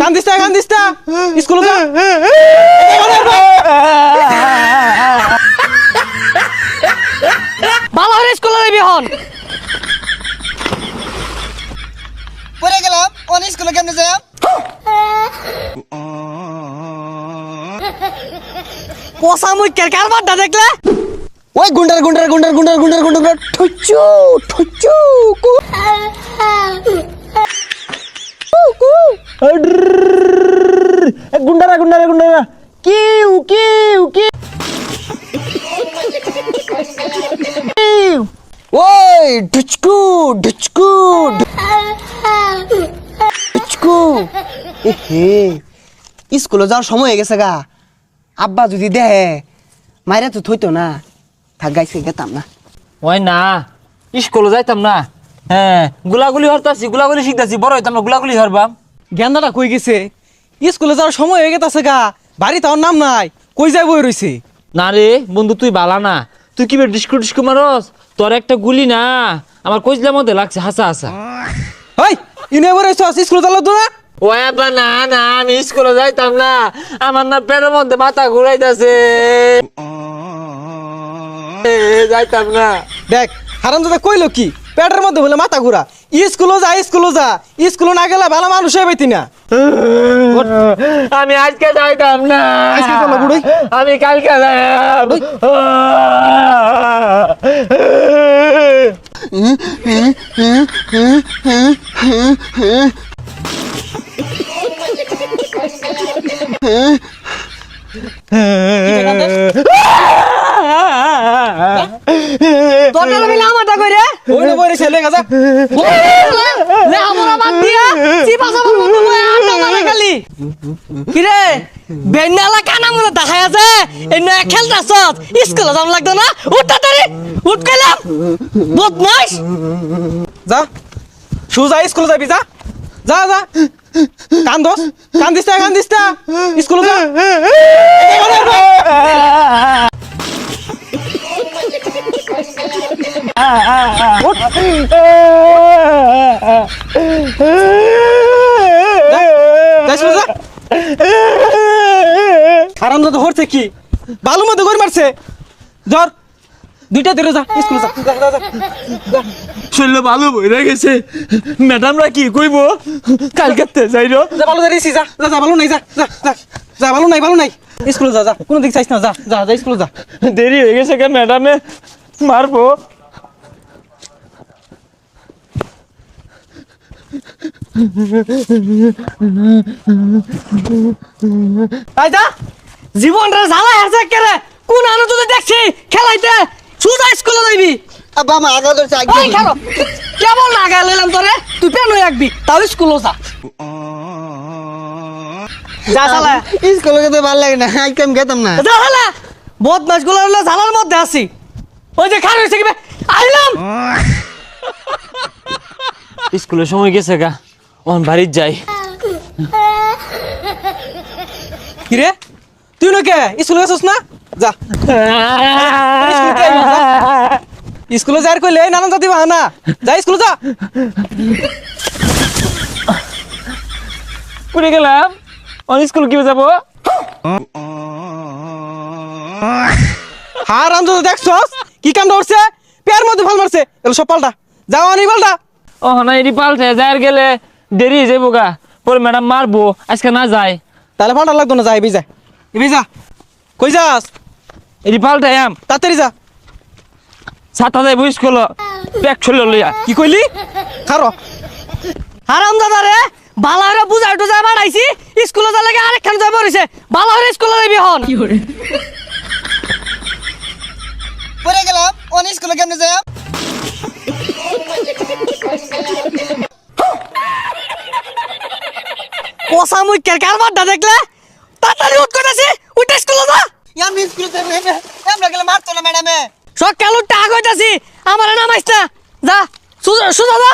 কান্দিস না স্কুলে যা ভালো করে স্কুলে যাবি হন পড়ে গেলাম অন স্কুলে কেমনে যাই পোষা মুখের কারবারটা দেখলে ওই গুন্ডার ঠুচু ঠুচু গুন্ডারা কিউ ওই ঢুচকু হে স্কুলে যাওয়ার সময় হয়ে গেছে গা আব্বা যদি দেহে মাইরা তো থইতো না থাক গাইছে গেতাম না ওই না স্কুলে যাইতাম না হ্যাঁ গুলাগুলি হরতাছি গুলাগুলি শিখতাছি বড় হইতাম না গুলাগুলি হরবাম গেন্দাটা কই গেছে স্কুলে যাওয়ার সময় হয়ে গেছে গা বাড়ি তার নাম নাই কই যাই বই রইছে না রে বন্ধু তুই বালা না তুই কি ডিস্কু মারস তোর একটা গুলি না আমার কইজলার মধ্যে লাগছে হাসা ওই ইনে বই রইছ স্কুলে যালো তো না ওই আব্বা না আমি স্কুলে যাইতাম না আমার না পেটের মধ্যে মাথা ঘুরাইতাছে যাইতাম না দেখ হারাম দাদা কইলো কি পেটের মধ্যে বলে মাথা ঘুরা স্কুলে যা স্কুলে না গেলে ভালো মানুষ হয়ে পাইতি না আমি আজকে যাইতাম না আজকে চলো বুড়ি আমি কালকে যাইতাম তোর মিলে আমারটা কইরে ওইনে বই রইছে লেখা যা লে আমরা বাদ দিয়া চিপা সাবার মতো বই আটা মারা খালি কিরে বেন্নালা কানা মনে দেখায় আছে এই নয়া খেলতাছ স্কুলে যাম লাগতো না উঠ তাড়াতাড়ি উঠ কইলাম বদমাশ যা সুজা স্কুলে যাবি যা কান্দিস না স্কুলে যা আরাম দাদা হরছে কি বালু মধ্যে গড় মারছে ধর দুইটা ধরে যা স্কুলে যা শরীরে ভালো বইরা গেছে ম্যাডামরা কি কইব কালকে যাইরো যা ভালো ধরেছি যা ভালো নাই যা ভালো নাই স্কুলে যা কোনো দিক চাইছ না যা স্কুলে যা দেরি হয়ে গেছে কে ম্যাডামে মারবো আইদা জীবনটা জ্বালাই আছে কেরে কোন আনন্দ দেখছি খেলাইতে সুজা স্কুলে যাইবি আব্বা আমার আগা ধরছে ওই খেলো কেমন লাগা লইলাম তোরে তুই পেন রাখবি তাও স্কুলে যা শালা স্কুলে যেতে ভালো লাগে না আজকে আমি গেতাম না যা শালা বদমাশ গুলো হলো ঝালার মধ্যে আছি ওই যে খার হইছে কি আইলাম স্কুলের সময় গেছে গা ওন বাড়ির যাই কি রে তুই নকে স্কুলে গেছস না যা স্কুলে যাই কইলে নানান জাতি বাহানা যা স্কুলে যা পুরে গেলাম অন স্কুল কি যাবো হার আনন্দ দেখছস কি কাম করছে পেয়ার মধ্যে ভাল মারছে এলো সব পাল্টা যাও আনি পাল্টা ও না এটি পাল্টে যাই গেলে দেরি হয়ে যাবো গা পরে ম্যাডাম মারবো আজকে না যায় তাহলে পাল্টা লাগতো না যা এবি যা কই যাস এটি পাল্টে আম তাড়াতাড়ি যা সাতটা যাইবো স্কুল ব্যাগ ছড়িয়ে লইয়া কি কইলি খারো হারাম দাদা রে বালারে বুঝাই তো যাই বাড়াইছি স্কুলে যা লাগে আরেকখান যাই পড়িছে বালারে স্কুলে যাবি হন পড়ে গেলাম অন স্কুলে কেমনে যাই পোষা মুখের কারবারটা দেখলে তাড়াতাড়ি উঠ কইতাছি উঠে স্কুলে যা আমি স্কুলে যাবো আমরা গেলে মারতো না ম্যাডামে সকাল উঠতে আগ হইতাছি আমার নামাইছ না যা সুজা যা